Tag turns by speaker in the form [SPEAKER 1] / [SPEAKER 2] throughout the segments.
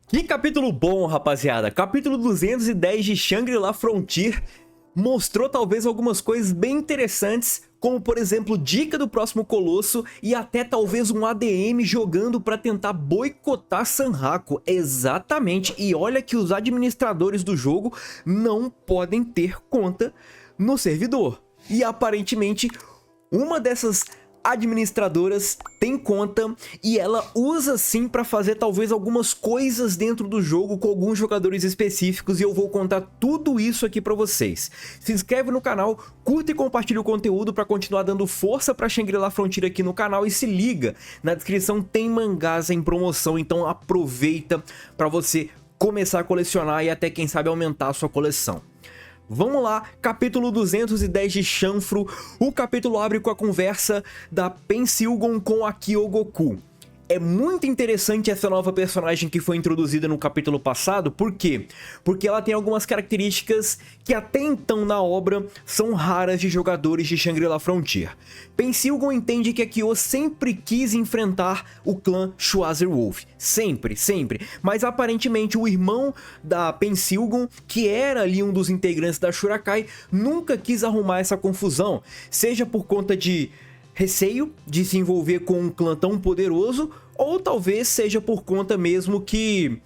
[SPEAKER 1] Que capítulo bom, rapaziada. Capítulo 210 de Shangri-La Frontier mostrou talvez algumas coisas bem interessantes, como por exemplo, dica do próximo Colosso e até talvez um ADM jogando para tentar boicotar Sanraku. Exatamente, e olha que os administradores do jogo não podem ter conta no servidor. E aparentemente, uma dessas administradoras tem conta e ela usa sim para fazer talvez algumas coisas dentro do jogo com alguns jogadores específicos, e eu vou contar tudo isso aqui para vocês. Se inscreve no canal, curta e compartilha o conteúdo para continuar dando força para Shangri-La Frontier aqui no canal, e se liga, na descrição tem mangás em promoção, então aproveita para você começar a colecionar e até quem sabe aumentar a sua coleção. Vamos lá, capítulo 210 de Chanfro. O capítulo abre com a conversa da Pensilgon com a Kyogoku. É muito interessante essa nova personagem que foi introduzida no capítulo passado. Por quê? Porque ela tem algumas características que até então na obra são raras de jogadores de Shangri-La Frontier. Pensilgon entende que a Kyo sempre quis enfrentar o clã Schwarzerwolf. Sempre. Mas aparentemente o irmão da Pensilgon, que era ali um dos integrantes da Shurakai, nunca quis arrumar essa confusão. Seja por conta de receio de se envolver com um clã tão poderoso, ou talvez seja por conta mesmo que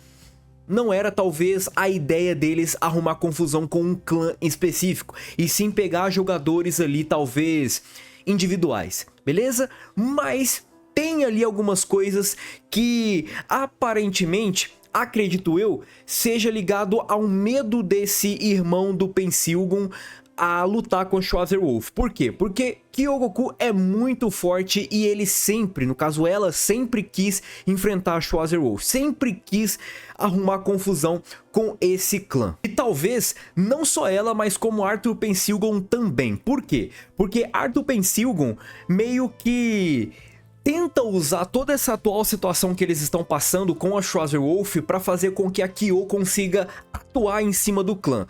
[SPEAKER 1] não era talvez a ideia deles arrumar confusão com um clã específico, e sim pegar jogadores ali talvez individuais, beleza? Mas tem ali algumas coisas que aparentemente, acredito eu, seja ligado ao medo desse irmão do Pensilgon a lutar com Schwarzerwolf. Por quê? Porque Kyogoku é muito forte e ele sempre, no caso ela, sempre quis enfrentar a Schwarzerwolf, sempre quis arrumar confusão com esse clã. E talvez não só ela, mas como Arthur Pensilgon também. Por quê? Porque Arthur Pensilgon meio que tenta usar toda essa atual situação que eles estão passando com a Schwarzerwolf para fazer com que a Kyo consiga atuar em cima do clã.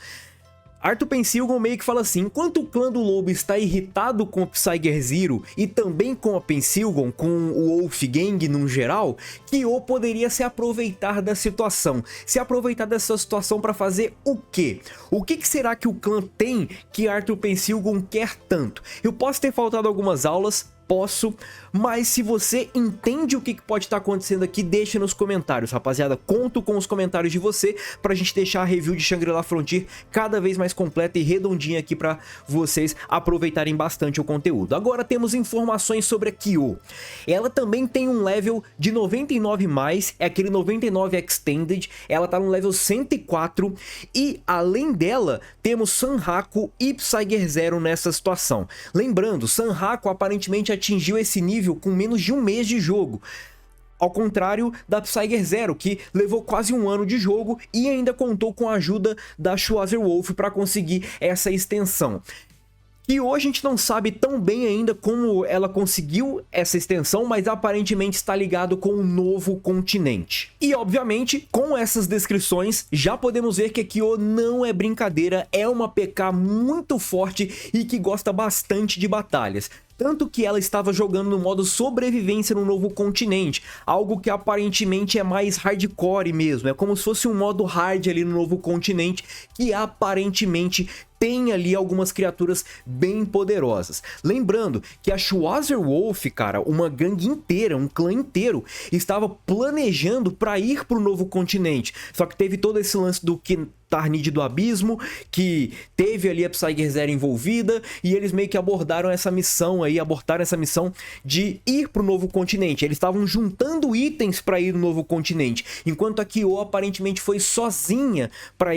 [SPEAKER 1] Arthur Pensilgon meio que fala assim: enquanto o clã do lobo está irritado com o Psy-Zero e também com a Pensilgon, com o Wolfgang no geral, Kyo poderia se aproveitar da situação. Se aproveitar dessa situação para fazer o quê? O que será que o clã tem que Arthur Pensilgon quer tanto? Eu posso ter faltado algumas aulas, posso, mas se você entende o que pode estar acontecendo aqui, deixa nos comentários, rapaziada. Conto com os comentários de você pra gente deixar a review de Shangri-La Frontier cada vez mais completa e redondinha aqui pra vocês aproveitarem bastante o conteúdo. Agora temos informações sobre a Kyo. Ela também tem um level de 99+, é aquele 99 Extended, ela tá no level 104, e além dela, temos Sanraku e Psy-Zero nessa situação. Lembrando, Sanraku aparentemente atingiu esse nível com menos de um mês de jogo, ao contrário da Psy-Zero, que levou quase um ano de jogo e ainda contou com a ajuda da Schwarzerwolf para conseguir essa extensão. E hoje a gente não sabe tão bem ainda como ela conseguiu essa extensão, mas aparentemente está ligado com um novo continente. E obviamente, com essas descrições, já podemos ver que a Kyo não é brincadeira, é uma PK muito forte e que gosta bastante de batalhas. Tanto que ela estava jogando no modo sobrevivência no novo continente, algo que aparentemente é mais hardcore mesmo, é como se fosse um modo hard ali no novo continente, que aparentemente tem ali algumas criaturas bem poderosas. Lembrando que a Schwarzerwolf, cara, uma gangue inteira, um clã inteiro, estava planejando para ir para o novo continente, só que teve todo esse lance do que Tarnid do Abismo, que teve ali a Psy-Zero envolvida, e eles meio que abortaram essa missão de ir para o novo continente. Eles estavam juntando itens para ir no novo continente, enquanto a Kyo aparentemente foi sozinha para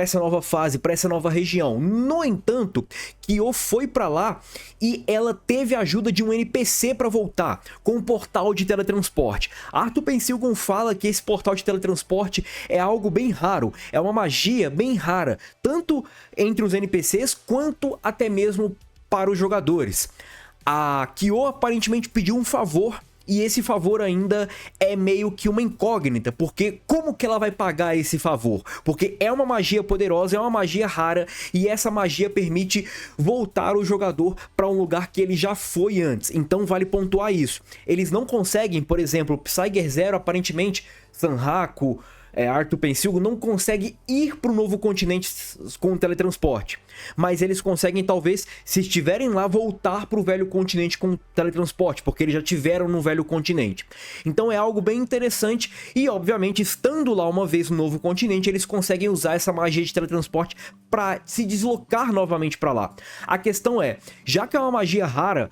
[SPEAKER 1] essa nova fase, para essa nova região. No entanto, Kyo foi para lá e ela teve a ajuda de um NPC para voltar, com um portal de teletransporte. Arthur Pensilgon fala que esse portal de teletransporte é algo bem raro, é uma magia bem rara, tanto entre os NPCs quanto até mesmo para os jogadores. A Kyo aparentemente pediu um favor E esse favor ainda é meio que uma incógnita, porque como que ela vai pagar esse favor? Porque é uma magia poderosa, é uma magia rara, e essa magia permite voltar o jogador para um lugar que ele já foi antes. Então vale pontuar isso. Eles não conseguem, por exemplo, Psyger Zero, aparentemente, Sanhaku, Arthur Pensilgo não consegue ir para o novo continente com o teletransporte, mas eles conseguem talvez, se estiverem lá, voltar para o velho continente com o teletransporte, porque eles já tiveram no velho continente. Então é algo bem interessante e obviamente estando lá uma vez no novo continente, eles conseguem usar essa magia de teletransporte para se deslocar novamente para lá. A questão é, já que é uma magia rara,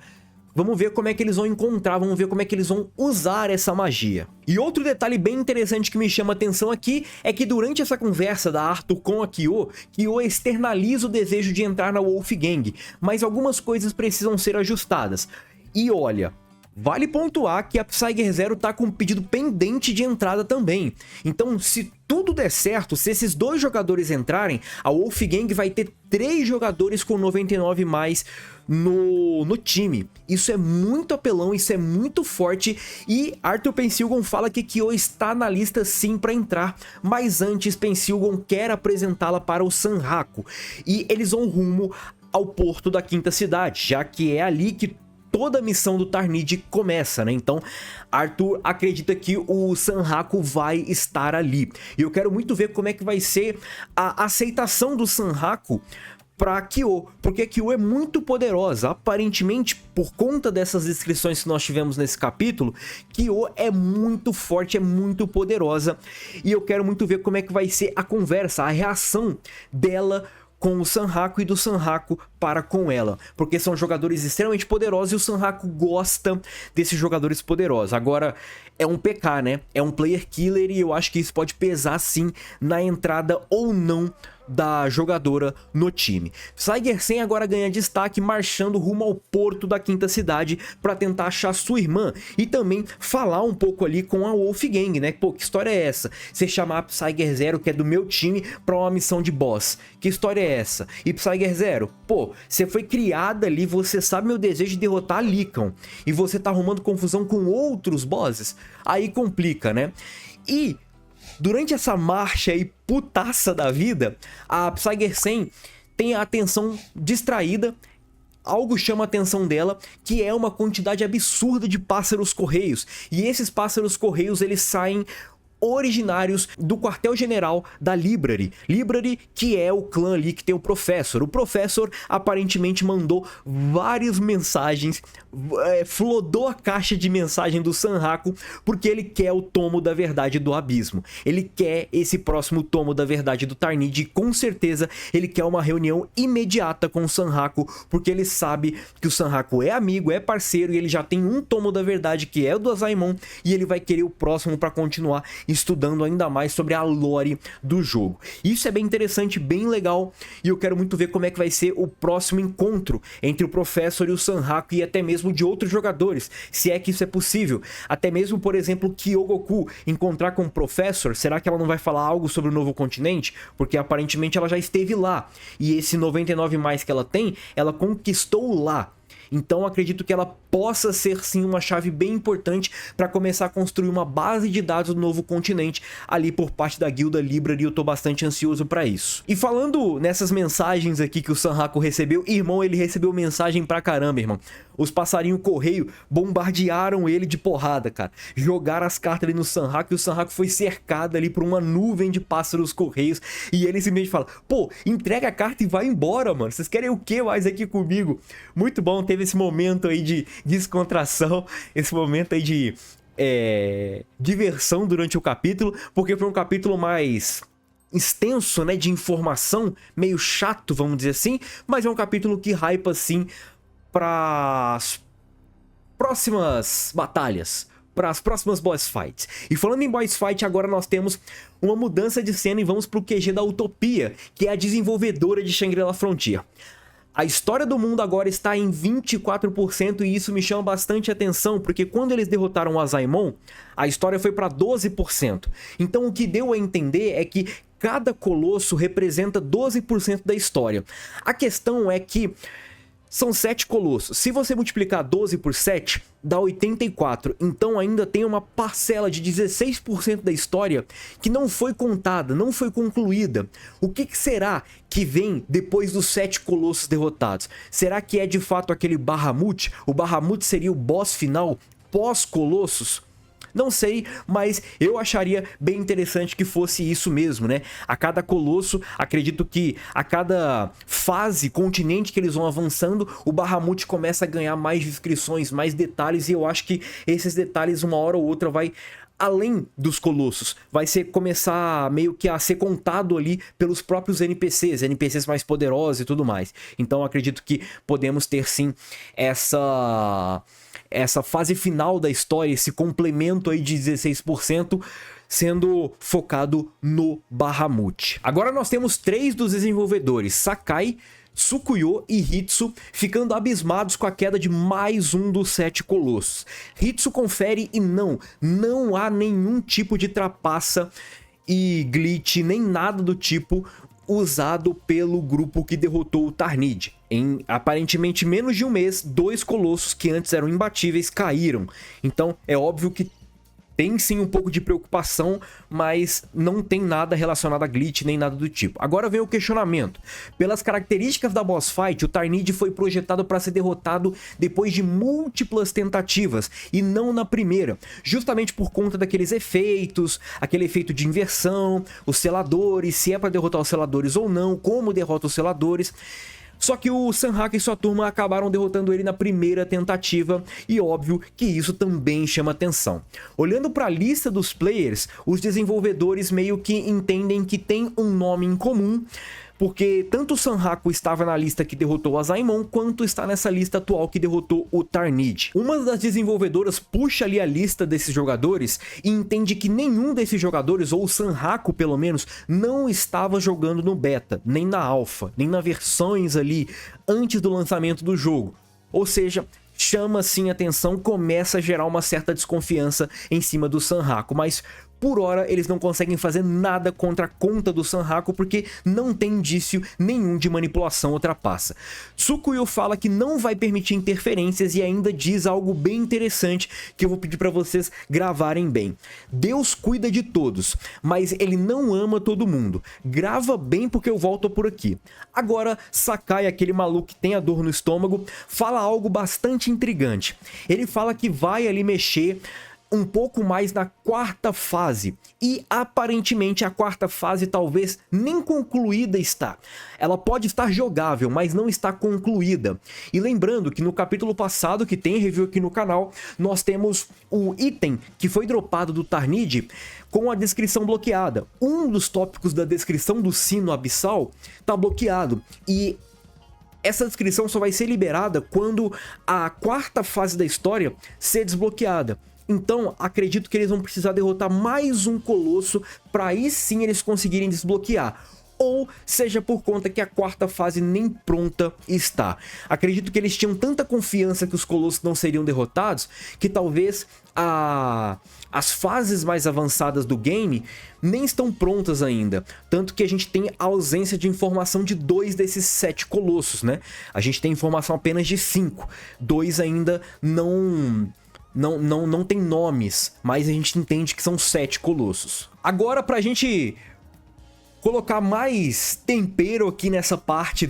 [SPEAKER 1] vamos ver como é que eles vão encontrar, vamos ver como é que eles vão usar essa magia. E outro detalhe bem interessante que me chama a atenção aqui é que durante essa conversa da Arthur com a Kyo, Kyo externaliza o desejo de entrar na Wolfgang, mas algumas coisas precisam ser ajustadas. E olha, vale pontuar que a Psyger Zero tá com um pedido pendente de entrada também. Então, se tudo der certo, se esses dois jogadores entrarem, a Wolfgang vai ter 3 jogadores com 99 mais no time. Isso é muito apelão, isso é muito forte e Arthur Pensilgon fala que Kyo está na lista sim para entrar, mas antes Pensilgon quer apresentá-la para o Sanhaku e eles vão rumo ao porto da Quinta Cidade, já que é ali que toda a missão do Tarnid começa, né? Então, Arthur acredita que o Sanhaku vai estar ali. E eu quero muito ver como é que vai ser a aceitação do Sanhaku para Kyo, porque a Kyo é muito poderosa. Aparentemente, por conta dessas descrições que nós tivemos nesse capítulo, Kyo é muito forte, é muito poderosa. E eu quero muito ver como é que vai ser a conversa, a reação dela com o Sanhaku e do Sanhaku para com ela, porque são jogadores extremamente poderosos e o Sanhaku gosta desses jogadores poderosos. Agora, é um PK, né? É um player killer e eu acho que isso pode pesar sim na entrada ou não da jogadora no time. Psyger Sen agora ganha destaque marchando rumo ao porto da Quinta Cidade para tentar achar sua irmã e também falar um pouco ali com a Wolfgang, né? Pô, que história é essa? Você chamar a Psyger Zero, que é do meu time, para uma missão de boss. Que história é essa? E Psyger Zero, pô, você foi criada ali, você sabe meu desejo de derrotar a Lycan e você tá arrumando confusão com outros bosses? Aí complica, né? E durante essa marcha aí putaça da vida, a Psyger Sen tem a atenção distraída. Algo chama a atenção dela, que é uma quantidade absurda de pássaros correios. E esses pássaros correios, eles saem originários do quartel-general da Library. Library, que é o clã ali que tem o Professor. O Professor aparentemente mandou várias mensagens, flodou a caixa de mensagem do Sanhaku, porque ele quer o tomo da verdade do abismo. Ele quer esse próximo tomo da verdade do Tarnid e com certeza ele quer uma reunião imediata com o Sanhaku, porque ele sabe que o Sanhaku é amigo, é parceiro e ele já tem um tomo da verdade que é o do Azaemon e ele vai querer o próximo para continuar estudando ainda mais sobre a lore do jogo. Isso é bem interessante, bem legal, e eu quero muito ver como é que vai ser o próximo encontro entre o Professor e o Sanhaku e até mesmo de outros jogadores, se é que isso é possível. Até mesmo, por exemplo, Kyogoku encontrar com o Professor, será que ela não vai falar algo sobre o novo continente? Porque aparentemente ela já esteve lá, e esse 99 mais que ela tem, ela conquistou lá. Então acredito que ela possa ser sim uma chave bem importante para começar a construir uma base de dados do novo continente ali por parte da guilda Library, e eu tô bastante ansioso para isso. E falando nessas mensagens aqui que o Sanhaku recebeu, irmão, ele recebeu mensagem pra caramba, irmão. Os passarinhos correio bombardearam ele de porrada, cara. Jogaram as cartas ali no Sanhaku e o Sanhaku foi cercado ali por uma nuvem de pássaros correios e ele simplesmente fala, pô, entrega a carta e vai embora, mano. Vocês querem o que mais aqui comigo? Muito bom, teve esse momento aí de descontração, esse momento aí de diversão durante o capítulo, porque foi um capítulo mais extenso, né, de informação, meio chato, vamos dizer assim, mas é um capítulo que hypa, assim, para as próximas batalhas, para as próximas boss fights. E falando em boss fight, agora nós temos uma mudança de cena e vamos para o QG da Utopia, que é a desenvolvedora de Shangri-La Frontier. A história do mundo agora está em 24% e isso me chama bastante atenção, porque quando eles derrotaram o Azaemon, a história foi para 12%. Então o que deu a entender é que cada colosso representa 12% da história. A questão é que São 7 colossos. Se você multiplicar 12 por 7, dá 84. Então ainda tem uma parcela de 16% da história que não foi contada, não foi concluída. O que será que vem depois dos 7 colossos derrotados? Será que é de fato aquele Bahamut? O Bahamut seria o boss final pós-colossos? Não sei, mas eu acharia bem interessante que fosse isso mesmo, né? A cada colosso, acredito que a cada fase, continente que eles vão avançando, o Bahamut começa a ganhar mais descrições, mais detalhes, e eu acho que esses detalhes, uma hora ou outra, vai além dos colossos, vai começar meio que a ser contado ali pelos próprios NPCs mais poderosos e tudo mais. Então acredito que podemos ter sim essa fase final da história, esse complemento aí de 16%, sendo focado no Bahamut. Agora nós temos 3 dos desenvolvedores, Sakai, Tsukuyo e Hitsu, ficando abismados com a queda de mais um dos 7 colossos. Hitsu confere e não há nenhum tipo de trapaça e glitch, nem nada do tipo usado pelo grupo que derrotou o Tarnid. Em aparentemente menos de um mês, 2 colossos que antes eram imbatíveis caíram. Então é óbvio que tem sim um pouco de preocupação, mas não tem nada relacionado a glitch nem nada do tipo. Agora vem o questionamento. Pelas características da boss fight, o Tarnid foi projetado para ser derrotado depois de múltiplas tentativas e não na primeira, justamente por conta daqueles efeitos, aquele efeito de inversão, os seladores, se é para derrotar os seladores ou não, como derrota os seladores. Só que o Sanhaka e sua turma acabaram derrotando ele na primeira tentativa, e óbvio que isso também chama atenção. Olhando para a lista dos players, os desenvolvedores meio que entendem que tem um nome em comum, porque tanto o Sanhaku estava na lista que derrotou o Azaemon, quanto está nessa lista atual que derrotou o Tarnid. Uma das desenvolvedoras puxa ali a lista desses jogadores e entende que nenhum desses jogadores, ou o Sanhaku pelo menos, não estava jogando no beta, nem na alpha, nem nas versões ali antes do lançamento do jogo. Ou seja, chama sim atenção, começa a gerar uma certa desconfiança em cima do Sanhaku, mas por hora eles não conseguem fazer nada contra a conta do Sanhaku porque não tem indício nenhum de manipulação ou trapaça. Tsukuyo fala que não vai permitir interferências e ainda diz algo bem interessante que eu vou pedir para vocês gravarem bem. Deus cuida de todos, mas ele não ama todo mundo. Grava bem porque eu volto por aqui. Agora, Sakai, aquele maluco que tem a dor no estômago, fala algo bastante intrigante. Ele fala que vai ali mexer um pouco mais na 4ª fase, e aparentemente a 4ª fase talvez nem concluída está. Ela pode estar jogável, mas não está concluída. E lembrando que no capítulo passado, que tem review aqui no canal, nós temos o item que foi dropado do Tarnid com a descrição bloqueada. Um dos tópicos da descrição do sino abissal está bloqueado, e essa descrição só vai ser liberada quando a 4ª fase da história ser desbloqueada. Então, acredito que eles vão precisar derrotar mais um colosso para aí sim eles conseguirem desbloquear. Ou seja por conta que a 4ª fase nem pronta está. Acredito que eles tinham tanta confiança que os colossos não seriam derrotados, que talvez as fases mais avançadas do game nem estão prontas ainda. Tanto que a gente tem a ausência de informação de 2 desses 7 colossos, né? A gente tem informação apenas de 5. 2 ainda não tem nomes, mas a gente entende que são 7 colossos. Agora, pra gente colocar mais tempero aqui nessa parte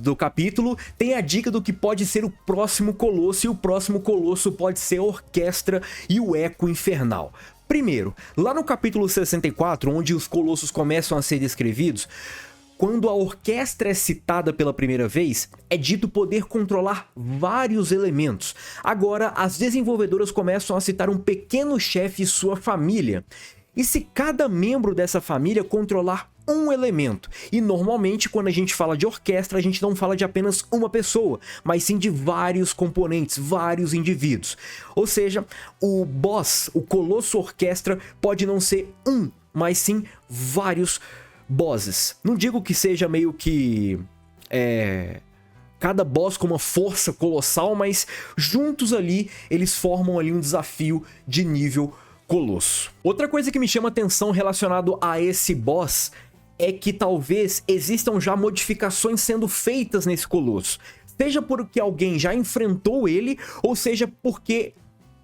[SPEAKER 1] do capítulo, tem a dica do que pode ser o próximo colosso, e o próximo colosso pode ser a Orquestra e o Eco Infernal. Primeiro, lá no capítulo 64, onde os colossos começam a ser descrevidos, quando a orquestra é citada pela primeira vez, é dito poder controlar vários elementos. Agora, as desenvolvedoras começam a citar um pequeno chefe e sua família. E se cada membro dessa família controlar um elemento? E normalmente, quando a gente fala de orquestra, a gente não fala de apenas uma pessoa, mas sim de vários componentes, vários indivíduos. Ou seja, o boss, o colosso orquestra, pode não ser um, mas sim vários bosses. Não digo que seja meio que cada boss com uma força colossal, mas juntos ali eles formam ali um desafio de nível colosso. Outra coisa que me chama atenção relacionado a esse boss é que talvez existam já modificações sendo feitas nesse colosso. seja porque alguém já enfrentou ele, ou seja porque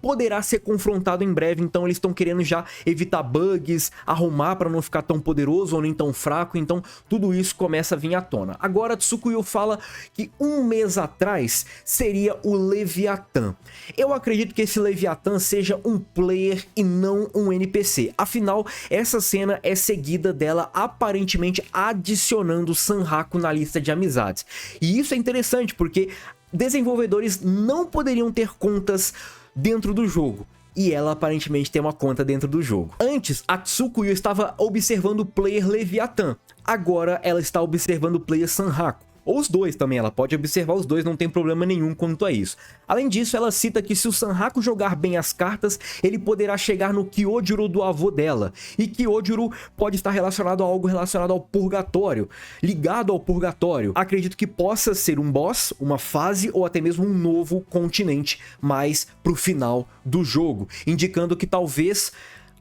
[SPEAKER 1] poderá ser confrontado em breve, então eles estão querendo já evitar bugs, arrumar para não ficar tão poderoso ou nem tão fraco, então tudo isso começa a vir à tona. Agora Tsukuyo fala que um mês atrás seria o Leviatã. Eu acredito que esse Leviatã seja um player e não um NPC, afinal essa cena é seguida dela aparentemente adicionando Sanraku na lista de amizades. E isso é interessante porque desenvolvedores não poderiam ter contas dentro do jogo, e ela aparentemente tem uma conta dentro do jogo. Antes, a Tsukuyo estava observando o player Leviatã, agora ela está observando o player Sanraku. Ou os dois também, ela pode observar os dois, não tem problema nenhum quanto a isso. Além disso, ela cita que se o Sanraku jogar bem as cartas, ele poderá chegar no Kyojuro do avô dela. E Kyojuro pode estar relacionado a algo relacionado ao purgatório, ligado ao purgatório. Acredito que possa ser um boss, uma fase ou até mesmo um novo continente mais pro final do jogo, indicando que talvez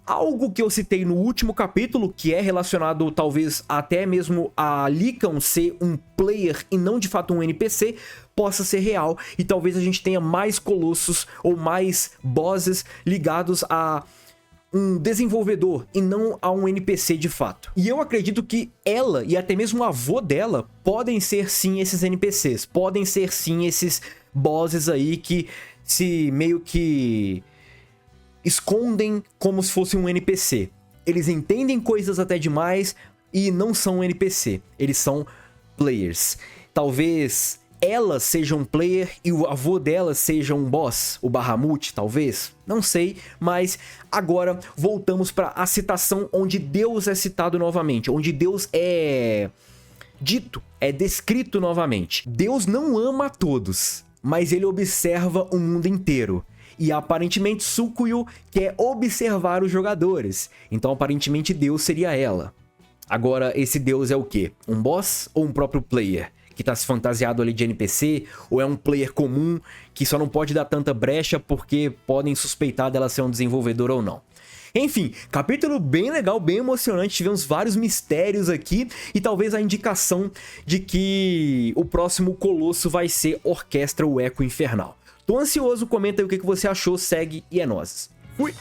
[SPEAKER 1] algo que eu citei no último capítulo, que é relacionado talvez até mesmo a Lycan ser um player e não de fato um NPC, possa ser real, e talvez a gente tenha mais colossos ou mais bosses ligados a um desenvolvedor e não a um NPC de fato. E eu acredito que ela e até mesmo o avô dela podem ser sim esses NPCs, podem ser sim esses bosses aí que se meio que escondem como se fosse um NPC. Eles entendem coisas até demais e não são um NPC, eles são players. Talvez ela seja um player e o avô dela seja um boss, o Bahamut, talvez, não sei, mas agora voltamos para a citação onde Deus é citado novamente, onde Deus é dito, é descrito novamente. Deus não ama a todos, mas ele observa o mundo inteiro. E aparentemente Tsukuyo quer observar os jogadores, então aparentemente Deus seria ela. Agora esse Deus é o quê? Um boss ou um próprio player? Que tá se fantasiado ali de NPC, ou é um player comum que só não pode dar tanta brecha porque podem suspeitar dela ser um desenvolvedor ou não. Enfim, capítulo bem legal, bem emocionante, tivemos vários mistérios aqui e talvez a indicação de que o próximo colosso vai ser Orquestra o Eco Infernal. Tô ansioso, comenta aí o que você achou, segue e é nóis. Fui!